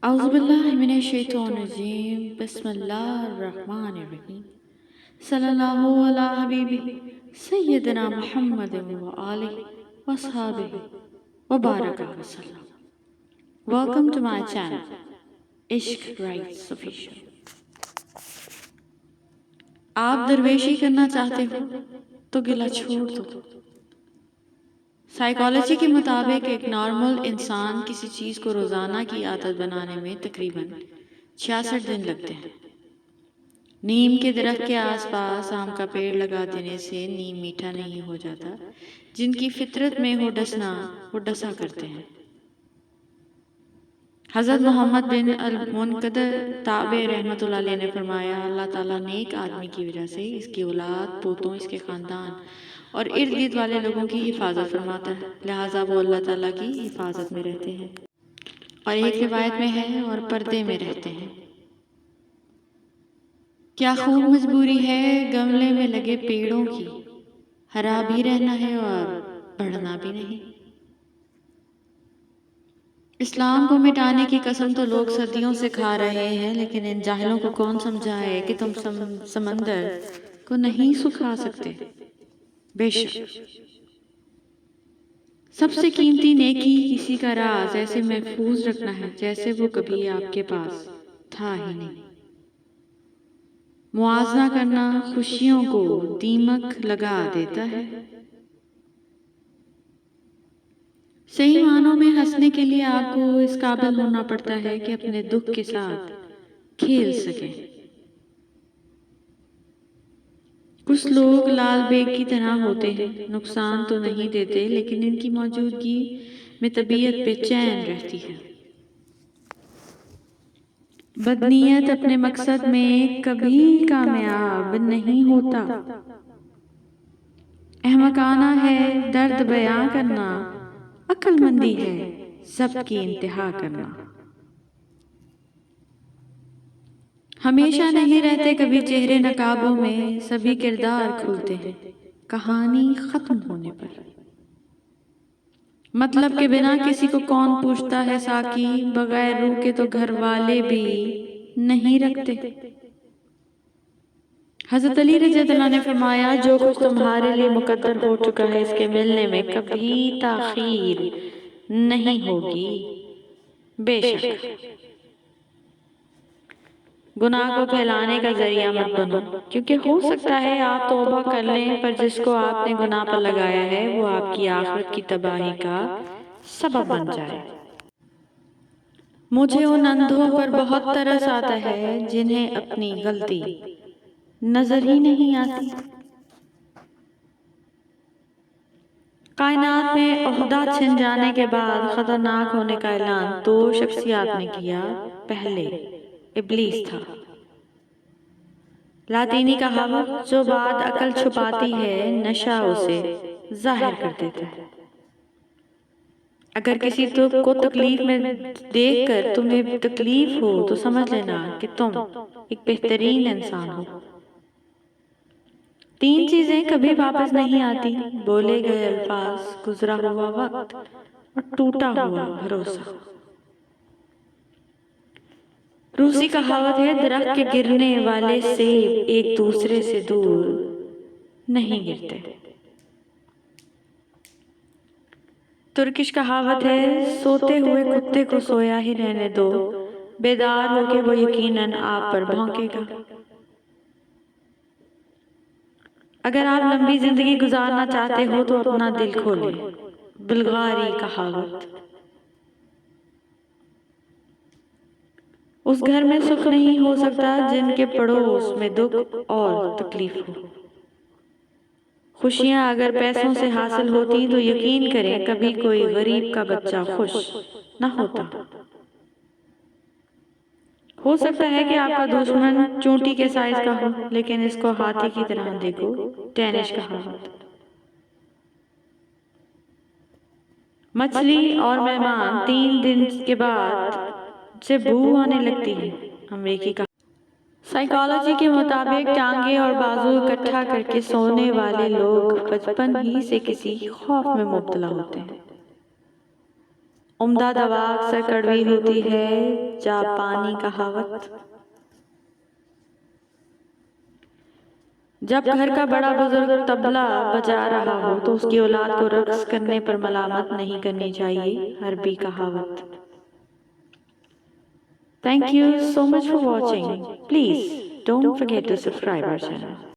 اعوذ باللہ من الشیطان الرجیم بسم اللہ الرحمن الرحیم صلی اللہ علی حبیبہ سیدنا محمد وآلہ وصحابہ وبارک وسلم. Welcome to my channel عشق رائٹس آفیشل. آپ درویشی کرنا چاہتے ہو تو گلہ چھوڑ دو. سائیکالوجی کے مطابق ایک نارمل انسان کسی چیز کو روزانہ کی عادت بنانے میں تقریباً 66 دن لگتے ہیں. نیم کے درخت کے آس پاس آم کا پیڑ لگا دینے سے نیم میٹھا نہیں ہو جاتا. جن کی فطرت میں ہو ڈسنا وہ ڈسا کرتے ہیں. حضرت محمد بن المنقدر تابع رحمۃ اللہ علیہ نے فرمایا، اللہ تعالیٰ نیک آدمی کی وجہ سے اس کی اولاد، پوتوں، اس کے خاندان اور ارد گرد والے لوگوں کی حفاظت فرماتا ہے، لہٰذا وہ اللہ تعالیٰ کی حفاظت میں رہتے ہیں. اور ایک روایت میں ہے اور پردے میں رہتے ہیں. کیا خوب مجبوری ہے گملے میں لگے پیڑوں کی، ہرا بھی رہنا ہے اور بڑھنا بھی نہیں. اسلام کو مٹانے کی قسم تو لوگ صدیوں سے کھا رہے ہیں، لیکن ان جاہلوں کو کون سمجھائے کہ تم سمندر کو نہیں سکھا سکتے. بے شک سب سے قیمتی نیکی کسی کا راز ایسے محفوظ رکھنا ہے جیسے وہ کبھی آپ کے پاس تھا ہی نہیں. موازنہ کرنا خوشیوں کو دیمک لگا دیتا ہے. صحیح معنوں میں ہنسنے کے لیے آپ کو اس قابل ہونا پڑتا ہے کہ اپنے دکھ کے ساتھ کھیل سکیں. کچھ لوگ لال بیگ کی طرح ہوتے ہیں، نقصان تو نہیں دیتے لیکن ان کی موجودگی میں طبیعت بے چین رہتی ہے. بدنیت اپنے مقصد میں کبھی کامیاب نہیں ہوتا. احمقانہ ہے درد بیاں کرنا، عقل مندی ہے ضبط کی انتہا کرنا. ہمیشہ نہیں رہتے کبھی چہرے نقابوں میں، سبھی کردار کھلتے ہیں کہانی ختم ہونے پر. مطلب کے بنا کسی کو کون پوچھتا ہے ساقی، بغیر روح کے تو گھر والے بھی نہیں رکھتے. حضرت علی رضی اللہ عنہ نے فرمایا، جو کچھ تمہارے لیے مقدر ہو چکا ہے اس کے ملنے میں کبھی تاخیر نہیں ہوگی. بے شک گناہ کو پھیلانے کا ذریعہ مت بنو، کیونکہ ہو سکتا ہے آپ توبہ کر لیں پر جس کو آپ نے گناہ پر لگایا ہے وہ آپ کی آخرت کی تباہی کا سبب بن جائے. مجھے ان اندھوں پر بہت ترس آتا ہے جنہیں اپنی غلطی نظر ہی نہیں آتی. کائنات میں عہدہ چھن جانے کے بعد خطرناک ہونے کا اعلان دو شخصیات نے کیا. پہلے ابلیس تھا. لاطینی کہاوت جو بات عقل چھپاتی ہے نشہ اسے ظاہر کر دیتا ہے. اگر کسی کو تکلیف میں دیکھ کر تمہیں تکلیف ہو تو سمجھ لینا کہ تم ایک بہترین انسان ہو. 3 چیزیں کبھی واپس نہیں آتی، بولے گئے الفاظ، گزرا ہوا وقت اور ٹوٹا ہوا بھروسہ. روسی کہاوت ہے درخت کے گرنے والے سیب ایک دوسرے سے دور نہیں گرتے. ترکش کہاوت ہے سوتے ہوئے کتے کو سویا ہی رہنے دو، بیدار ہو کے وہ یقیناً آپ پر بھونکے گا. اگر آپ لمبی زندگی گزارنا چاہتے ہو تو اپنا دل کھولیں. بلغاری کہاوت اس گھر میں سکھ نہیں ہو سکتا جن کے پڑوس میں دکھ اور تکلیف ہو. خوشیاں اگر پیسوں سے حاصل ہوتی تو یقین کریں کبھی کوئی غریب کا بچہ خوش نہ ہوتا. ہو سکتا ہے کہ آپ کا دشمن چونٹی کے سائز کا ہو لیکن اس کو ہاتھی کی طرح دیکھو. ڈینش کہاوت. مچھلی اور مہمان 3 دن کے بعد سے بو آنے لگتی ہے. امریکی کا سائیکالوجی کے مطابق ٹانگیں اور بازو اکٹھا کر کے سونے والے لوگ بچپن ہی سے کسی خوف میں مبتلا ہوتے ہیں. عمدہ دوا اکثر کڑوی ہوتی ہے، جاپانی کہاوت۔ جب گھر کا بڑا بزرگ طبلہ بجا رہا ہو تو اس کی اولاد کو رقص کرنے پر ملامت نہیں کرنی چاہیے، عربی کہاوت۔ Thank you so much for watching. Please don't forget to subscribe our channel.